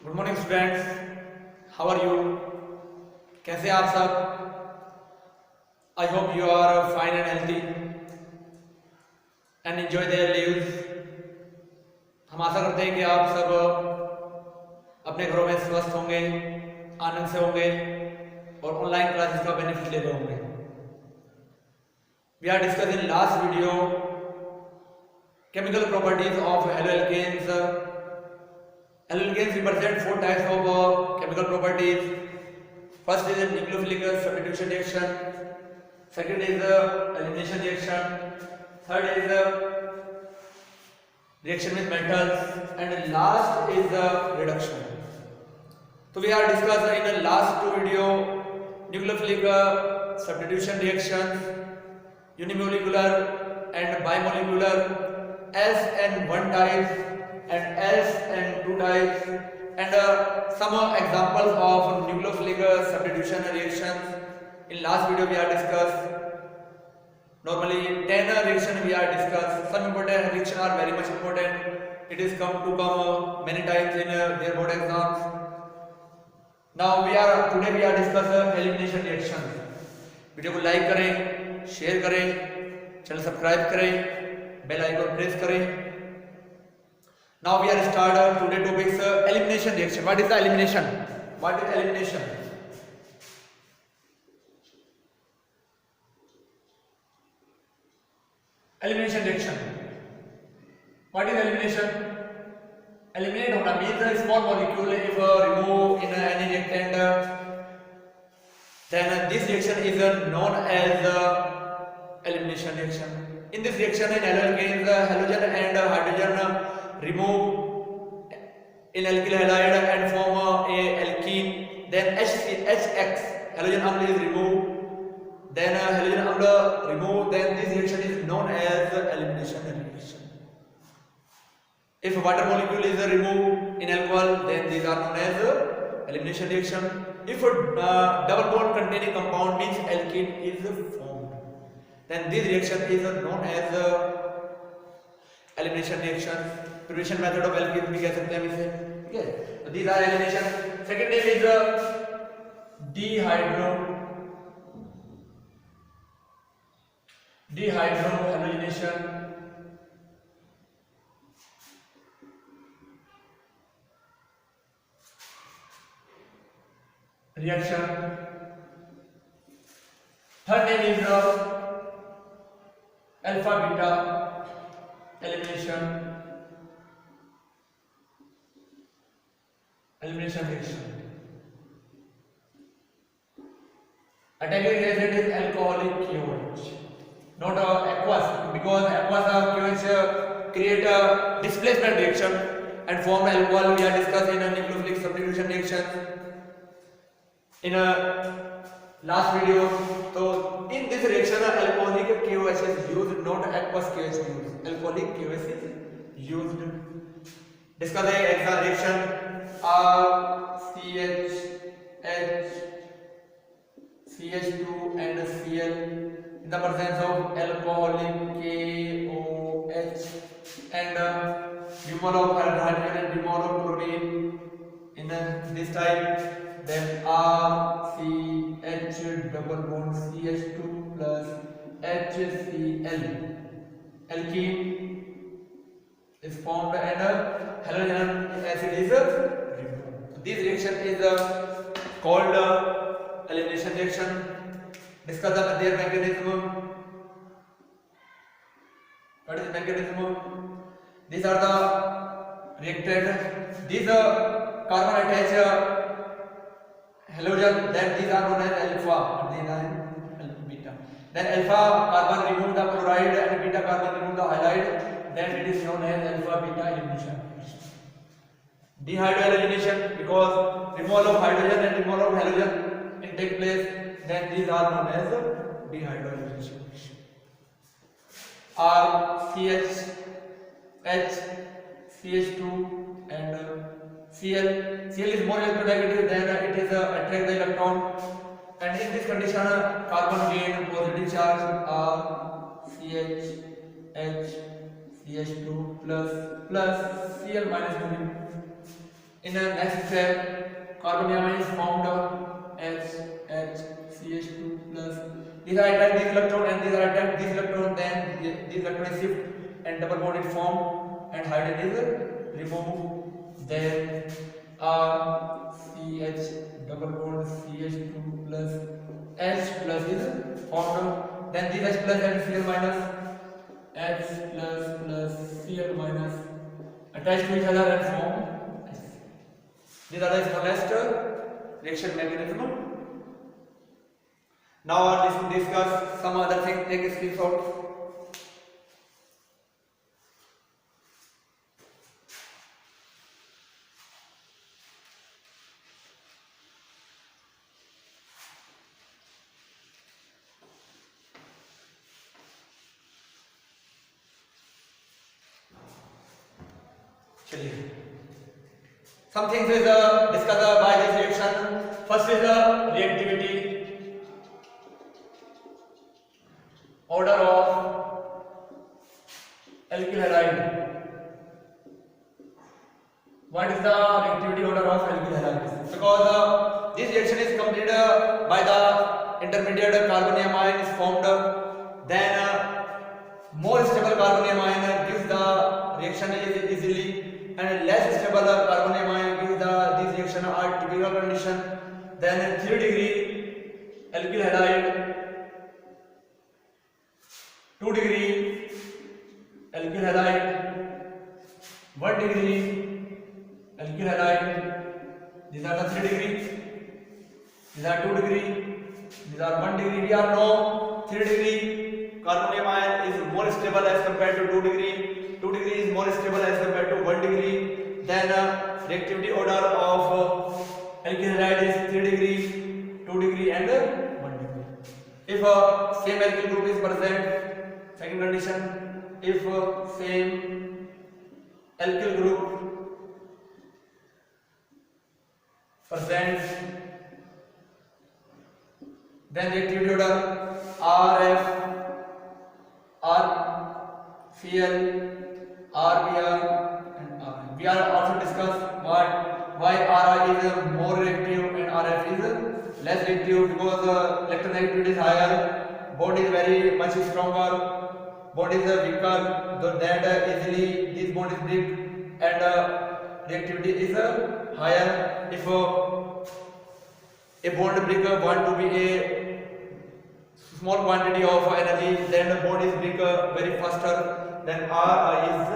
Good morning students, how are you? कैसे आप सब? I hope you are fine and healthy and enjoy their lives. हम आशा करते हैं कि आप सब अपने घरों में स्वस्थ होंगे, आनंद से होंगे और ऑनलाइन क्लासेस का बेनिफिट ले रहे होंगे। We are discussing last video chemical properties of haloalkanes. Haloalkanes represent four types of chemical properties. First is a nucleophilic substitution reaction. Second is elimination reaction. Third is reaction with metals, and last is reduction. So we are discussing in the last two video nucleophilic substitution reactions, unimolecular and bimolecular, SN1 types and SN2 types, and some examples of nucleophilic substitution reactions. In last video we are discussed normally 10 reactions we are discussed. Some important reactions are very much important. It is come many times in their board exams. Now today we are discussing elimination reactions. Video को like करें, share करें, channel subscribe करें, bell icon press करें। Now we are start today topics elimination reaction. What is the elimination? What is elimination? Elimination reaction. What is elimination? Eliminate होना means a small molecule if remove in any reactant, then this reaction is known as elimination reaction. In this reaction, in haloalkanes, halogen and hydrogen remove in alkyl halide and form a alkene. Then HX, halogen amla is removed. Then halogen amla removed. Then this reaction is known as elimination reaction. If water molecule is removed in alcohol, then these are known as elimination reaction. If a double bond containing compound means alkene is formed, then this reaction is known as elimination reaction. Preparation method of alkenes भी कह सकते हैं इसे, ठीक है? तो these are elimination. Second name is dehydrohalogenation. Reaction. Third name is alpha beta elimination reaction. Attacking reagent is alcoholic KOH, not aqueous, because aqueous KOH create a displacement reaction and form alcohol. We are discussing in a nucleophilic substitution reaction in a last video. So in this reaction alcoholic KOH is used, not aqueous KOH used. Alcoholic KOH is used. Discuss the exact reaction RCH CH2 and Cl in the presence of alcoholic KOH and dimole of hydrogen and dimole of chlorine in this type. Then RCH double bond CH2 plus HCl, alkene is formed and halogen acid is removed. This reaction is called elimination reaction. Discuss their mechanism. What is the mechanism? These are the reactant. These carbon attach halogen, then these are known as alpha, and these are beta. Then alpha carbon remove the chloride and beta carbon remove the halide, then it is known as alpha beta elimination. Dehydrogenation, because removal of hydrogen and removal of halogen can take place, then these are known as dehydrogenation. RCH, H, CH2 and Cl is more electronegative, then it is attract the electron, and in this condition carbon gain positive charge CH H CH2 plus Cl minus In the next step, carbon ion is formed HCH2 plus. These are attacked this electron and these are attacked this electron. Then this electron is shift and double bond is formed and hydrogen is removed. Then CH double bond CH2 plus H plus is formed. Then this H plus and Cl minus H plus Cl minus attached to each other and form. These are the smallest reaction mechanism. Now let's discuss some other things. Take a screenshot. Some things is discussed by this reaction. First is the reactivity, order of alkyl halide. What is the reactivity order of alkyl halide? Because this reaction is completed by the intermediate carbonium ion is formed. Then more stable carbonium ion gives the reaction easily, and less stable carbonium ion gives these reaction are typical condition. Then 3 degree alkyl halide, 2 degree alkyl halide, 1 degree alkyl halide. These are the 3 degree, these are 2 degree, these are 1 degree. We are know 3 degree carbonium ion is more stable as compared to 2 degree. 2 degree is more stable as compared to 1 degree. Then reactivity order of alkyl halide is 3 degree, 2 degree and 1 degree. If same alkyl group is present, second condition, if same alkyl group present, then reactivity order RF, RCl, RBr and RN. We are also discuss why Ra is more reactive and RF is less reactive, because electronegativity is higher, bond is very much stronger, bond is weaker, so that easily this bond is break, and reactivity is higher. If a bond breaker want to be a small quantity of energy, then the bond is break very faster, then R is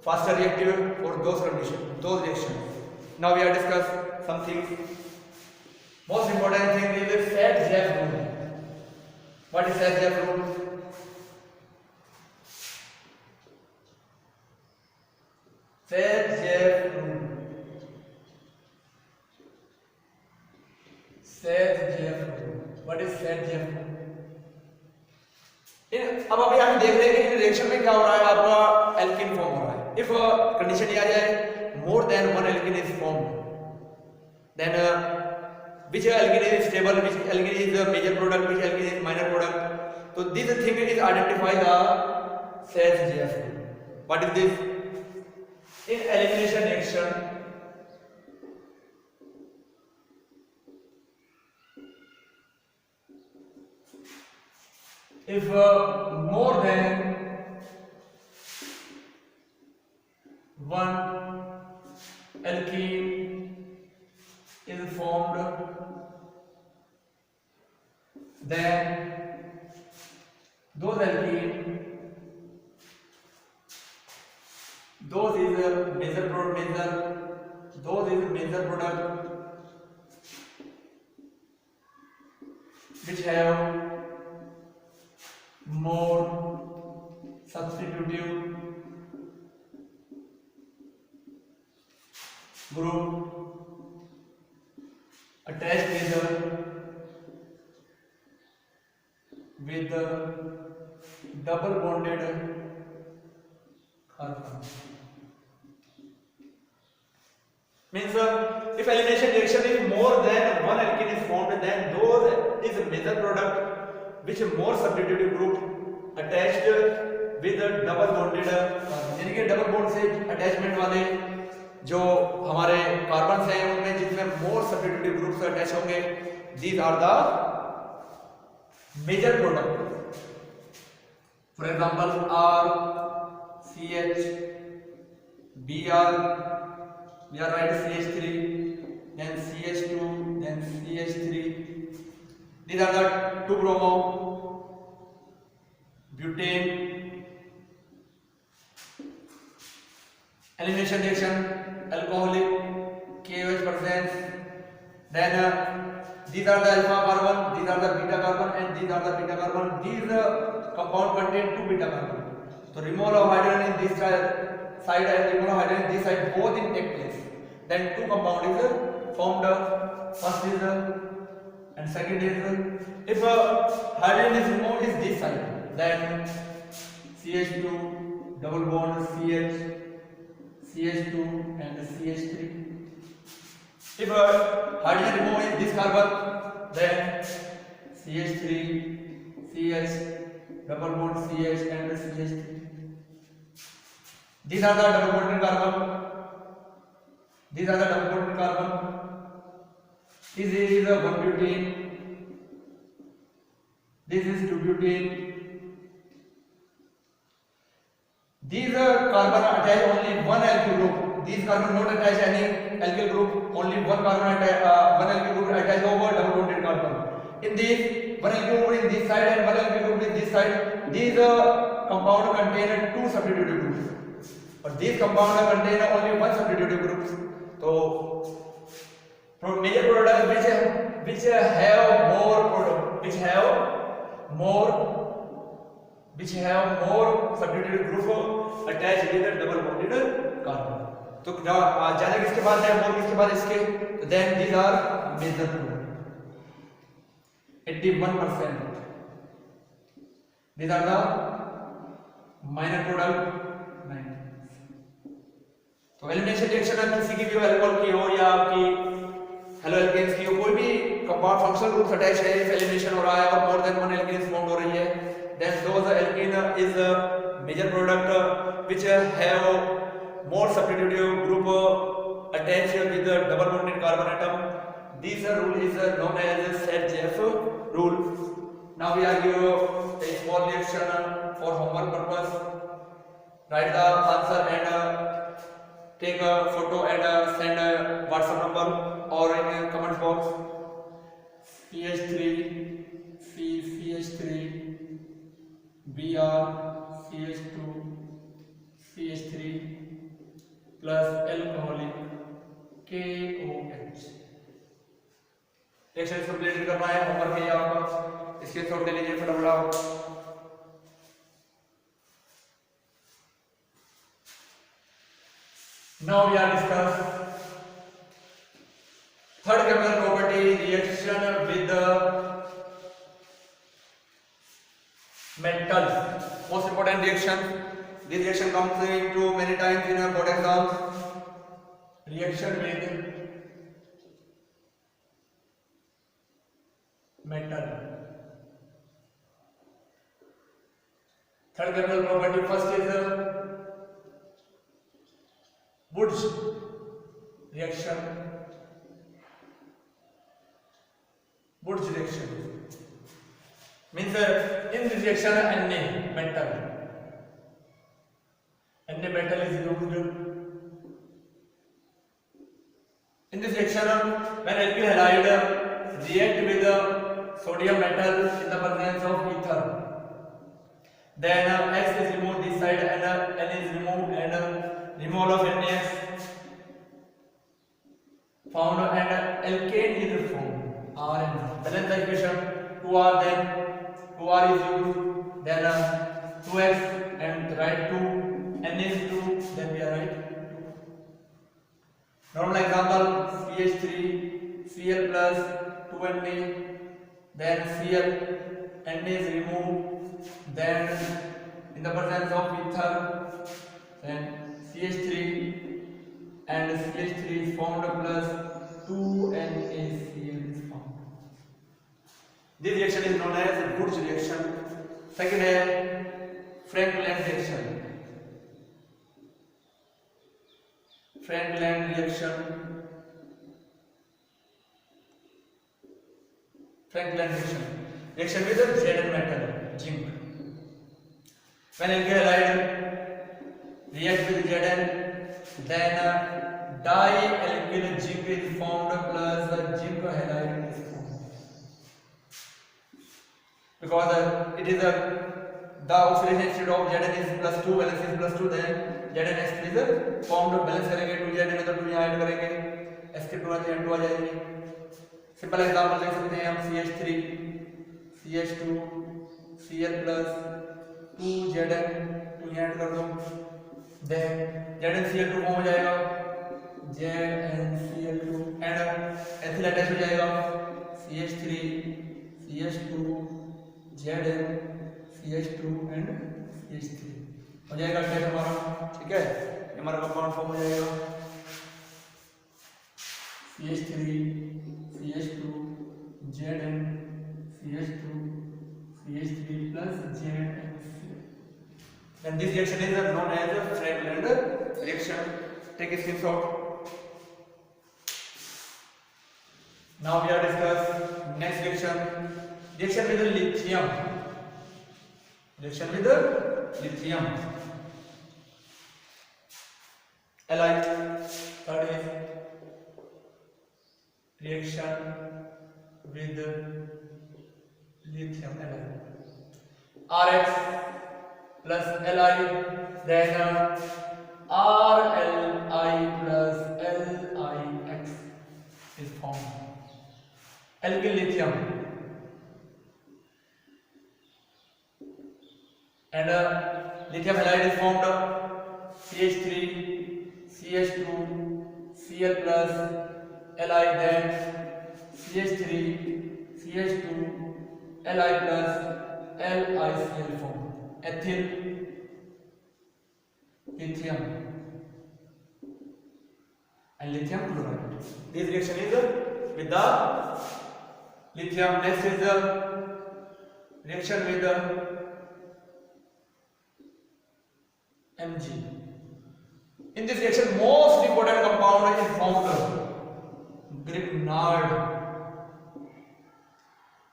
faster reactive for those conditions, those reactions. Now we are discuss something. Most important thing is Sat-Jef rule. What is Sat-Jef rule? Sat-Jef rule. Sat-Jef rule. What is Sat-Jef rule? अब अभी हम देख रहे हैं कि इन reaction में क्या हो रहा है, आपका एल्कीन फॉर्म हो रहा है. इफ कंडीशन ये आ जाए more than one alkene is formed, then which alkene is stable, which alkene is a major product, which alkene is minor product. So this thing is identify the Sat-Jef rule. What is this? In elimination reaction, if more than one alkene is formed, then those alkene, those is a major product, those is a major product which have more substitutive group attached with the double bonded carbon. Means if elimination reaction is more than one alkene is formed, then those is a major product which is more substitutive group attached with a double bonded carbon. यानी कि double bond से attachment वाले जो हमारे carbon हैं उनमें जिसमें more substitutive groups attach होंगे, these are the major product. For example R, CH, Br, we are write CH3, then CH2, then CH3. These are the 2-bromo, butane. Elimination reaction, alcoholic, KOH presence. Then these are the alpha carbon, these are the beta carbon, and these are the beta carbon. These compound contain 2 beta carbon. So removal of hydrogen in this side and removal of hydrogen in this side both in take place. Then 2 compound is formed. First is and second is if hydrogen is removed is this side, then CH2 double bond CH, CH2 and CH3. If hydrogen removed is this carbon, then CH3, CH, double bond CH and CH3. These are the double bonded carbon. These are the double bonded carbon. This is 1 butene. This is 2 butene. These carbon attach only one alkyl group. These carbon not attach any alkyl group. Only one carbon one alkyl group attach over double bonded carbon. In this, one alkyl group in this side and one alkyl group in this side. These compound contain 2 substitutive groups. But these compound contain only one substitutive group. So, major products which have more substitutive group attached with a double bonded carbon. तो ज्यादा किसके बाद है, मोर किसके बाद इसके, तो then these are major product 81%. These are the minor product 9. तो एलिमिनेशन रिएक्शन किसी की भी अल्कोहल की हो या आपकी हेलो एल्केन्स की हो, कोई भी कंपाउंड फंक्शनल ग्रुप्स अटैच है, इफ एलिमिनेशन हो रहा है और more than one alkenes form हो रही है, then those alkene is a major product which have more substitutive group attached with the double bonded carbon atom. This rule is known as SAT-JF rule. Now we are give a small reaction for homework purpose. Write the answer and take a photo and send a WhatsApp number or in a comment box. CH3, CH3, Br, CH2, CH3 plus alcoholic KOH. Reaction complete करना है, homework है आपका, इसके shot ले लीजिए फटाफट। Now we are discuss third chemical property, reaction with the metals. Most important reaction. This reaction comes into many times in board exams. Reaction with metal. Third chemical property. First is Wurtz reaction. Wurtz reaction means in this reaction Na metal is used. In this reaction when alkyl halide react with sodium metal in the presence of ether, then X is removed this side and N is removed and removal of NaS found and alkane is formed. Rn. Balance the equation. 2R, then 2R is used, then 2X and write 2, N is 2, then we are write 2. Normal example, CH3, Cl plus 2Na, then Cl, Na is removed, then in the presence of ether, then CH3 and CH3 is formed plus 2NaCl is formed. This reaction is known as Wurtz reaction. Second है Frank-Lanz reaction. Franklin reaction. Franklin reaction. Reaction with the Zn metal, zinc. When alkyl halide react with Zn, then dialkyl zinc is formed plus the zinc halide is formed. Because it is the oxidation state of Zn is +2, valence is +2, then Zn is formed. Balance करेंगे 2Zn तो 2 यहाँ add करेंगे, sp2 Zn2 आ जाएगी. Simple example देख सकते हैं हम CH3 CH2 Cl plus 2Zn 2 यहाँ ऐड कर दो, then ZnCl2 फॉर्म हो जाएगा, ZnCl2 एंड एथिल अटैच हो जाएगा, CH3 CH2 Zn CH2 and CH3 हो जाएगा अटैच हमारा. ठीक है, हमारा कंपाउंड फॉर्म हो जाएगा CH3 CH2 Zn CH2 CH3 plus ZnCl. Then this reaction is known as a Franklin reaction. Take a screenshot. Now we are discuss next reaction. Reaction with the lithium. Reaction with the lithium. Allied. Third is reaction with lithium alloy. Rx plus Li, then RLi plus LiX is formed. Alkyl lithium and lithium halide is formed. CH3 CH2 Cl plus Li, then CH3 CH2 Li plus LiCl formed. Ethyl lithium and lithium chloride. This reaction is with the lithium. Next is the reaction with the Mg. In this reaction, most important compound is formed. Grignard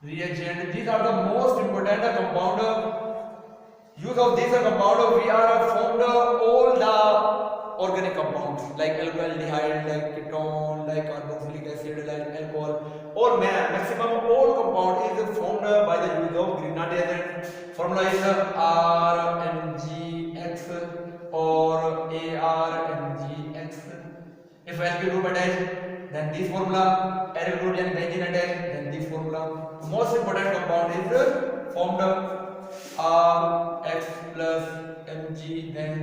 reagent. These are the most important compound. Use of these compound, we are formed all the organic compounds like alcohol, like ketone, like carboxylic acid, like alcohol, or maximum all compound is formed by the use of Grignard reagent. Formula is RMgX or ARMgX. If alkyl group attached, then this formula. Aryl group and benzene attached, then this formula. Most important compound is formed Rx plus Mg, then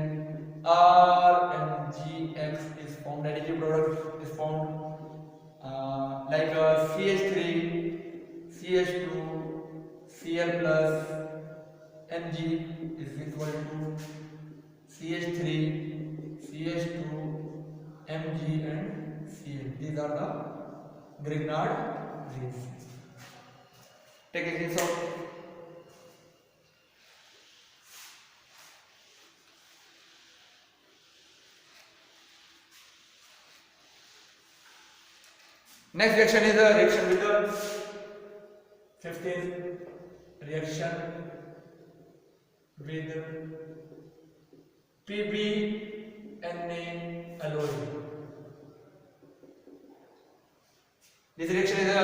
RMgX is formed. Additive product is formed like CH3 CH2 Cl plus Mg is equal to CH3 CH2 Mg and Cl. These are the Grignard reactions. Take a case of next reaction is a reaction with the 15th reaction with PbNa alloy. This reaction is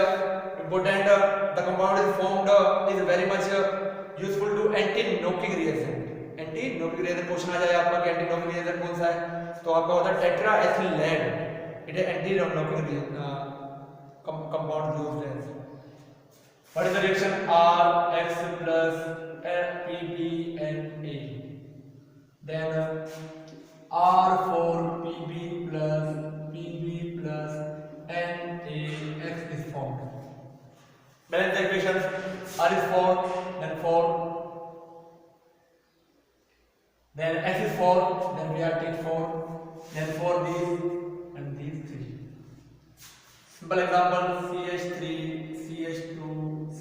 important. The compound is formed is very much useful to anti-knocking reagent. Anti-knocking reagent question आ जाए आपका कि anti-knocking reagent कौन सा है, तो आपका होता है tetraethyl lead. It is anti-knocking compound used as. What is the reaction? Rx plus PbNa, then R4Pb plus Pb plus NaX is formed. Balance the equations. R is 4, then 4, then X is 4, then we have take 4, then 4 these and these 3. Simple example: CH3 CH2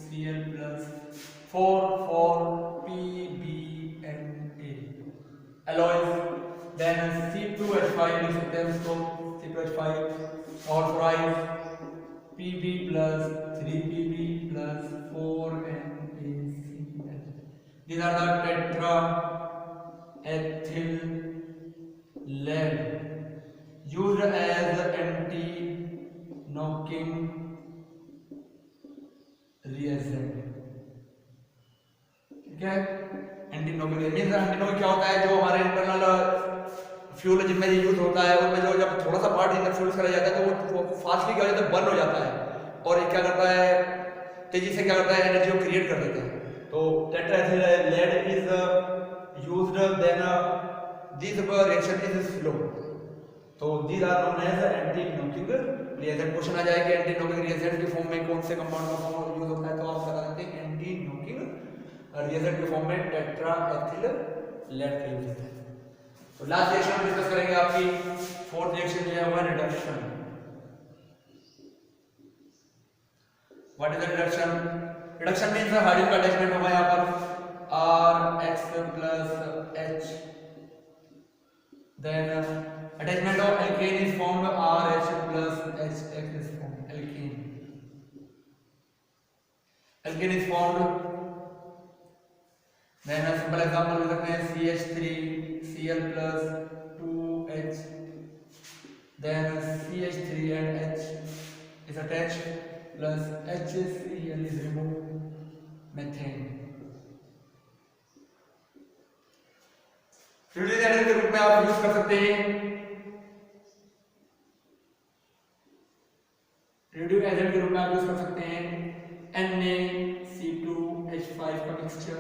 Cl plus 4 PbNa alloys, then C2H5 C2H5 लिख सकते हैं इसको, C2H5 और thrice Pb plus 3Pb plus 4NaCl. These are the tetraethyl lead used as anti-knocking reagent. ठीक है, anti-knocking means anti-knocking क्या होता है, जो हमारे इंटरनल फ्यूल जिनमें ये यूज होता है उनमें जो जब थोड़ा सा पार्ट इंटर फ्यूल करा जाता है तो वो फास्टली क्या हो जाता है, बर्न हो जाता है और ये क्या करता है, तेजी से क्या करता है, एनर्जी को क्रिएट कर देता है. तो tetraethyl lead is used then this reaction is slow. तो these are known as anti knocking reagent. Question आ जाएगा एंटी नॉकिंग रिएजेंट के फॉर्म में कौन से कंपाउंड का फॉर्म यूज होता है, तो आप बता देते हैं एंटी नॉकिंग रिएजेंट के फॉर्म में टेट्राएथिल लेड का यूज होता है. तो लास्ट रिएक्शन में डिस्कस करेंगे आपकी फोर्थ रिएक्शन जो है वो reduction. What is the reduction? Reduction means hydrogen का अटैचमेंट होगा यहां पर RH plus H. Then attachment of alkane is formed, RH plus HX is formed. Alkane is formed. Then a simple example ले सकते हैं CH3Cl plus 2H. Then CH3 and H is attached plus HCl is removed. Methane. Fluid agent के रूप में आप use कर सकते हैं. फ्लूइड एजेंट के रूप में आप यूज कर सकते हैं Na(C2H5) का मिक्सचर,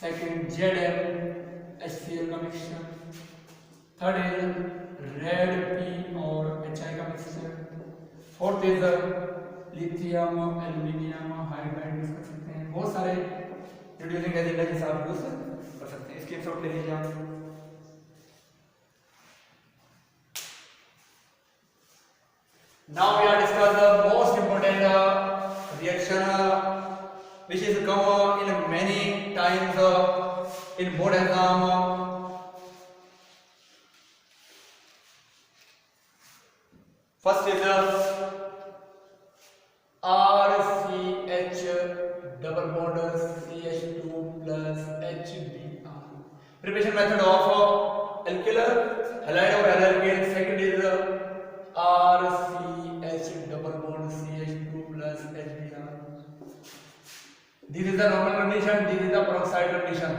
सेकंड ZnHCl का mixture, third is red P और HI का mixture, fourth is lithium aluminium hydride use कर सकते हैं. बहुत सारे रिड्यूसिंग एजेंट है जिसे आप यूज कर सकते हैं. इसके शॉट ले लीजिए आप. Now we are discuss the most important reaction which is come in many times in board exam. First is RCH double bond CH2 plus HBr. Preparation method of alkyl halide or alkane. Second is RCH double bond CH2 plus HBr. This is the normal condition, this is the peroxide condition.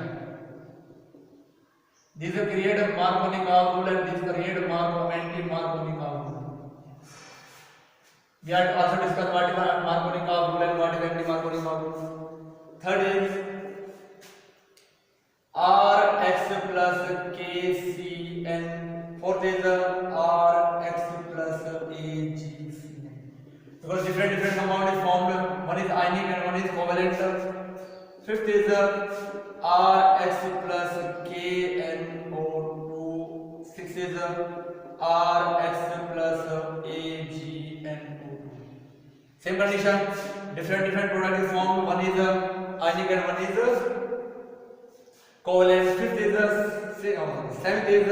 This create a Marconi rule and this create a anti-Marconi rule. We have also discussed what is Marconi rule and what is anti-Marconi rule. Third is RX plus KCN. Fourth is RX plus AgCN. Because different compound is formed. One is ionic and one is covalent. Fifth is RX plus KNO2. Sixth is RX plus AgNO2. Same condition, different product is formed. One is ionic and one is covalent. Fifth is seventh is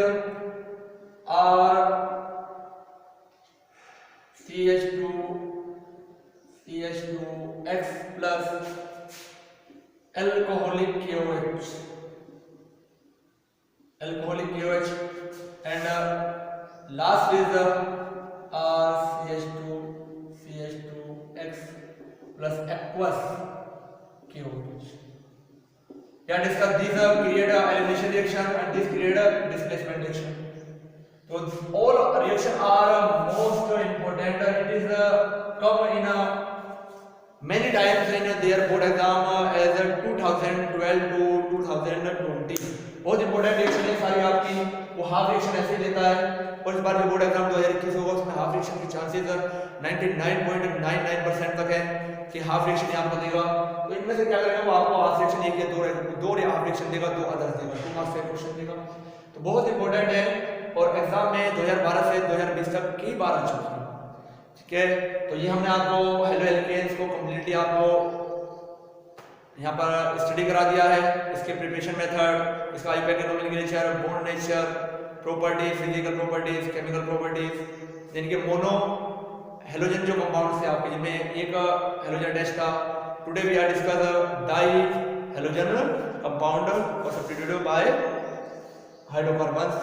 CH2X plus alcoholic KOH and last is CH2X plus aqueous KOH. Yeah, discuss these create a elimination reaction and this create a displacement reaction. So all reaction are most important. It is come in many times in their board exam as 2012 to 2020. बहुत important reaction है सारी आपकी. वो half reaction ऐसे लेता है और इस बार जो बोर्ड एग्जाम 2021 होगा उसमें हाफ रिएक्शन की चांसेस 99.99% तक है कि हाफ रिएक्शन यहाँ पर देगा. तो इनमें से क्या करेगा वो आपको हाफ रिएक्शन एक या दो हाफ रिएक्शन देगा, दो अदर्स देगा, 2 मार्क्स का क्वेश्चन देगा. तो बहुत इंपॉर्टेंट है और एग्जाम में 2012 से 2020 तक कई बार आ चुकी है. ठीक है, तो ये हमने आपको हेलो एल्केन्स को कंप्लीटली आपको यहाँ पर स्टडी करा दिया है. इसके प्रिपरेशन मेथड, इसका IUPAC nature, bond nature, properties, physical properties, chemical properties, जिनके मोनो हेलोजन जो कंपाउंड्स थे आपके, जिनमें एक हेलोजन टेस्ट था. Today we are discuss di halogen compound और सब्स्टिट्यूटेड बाय हाइड्रोकार्बन्स.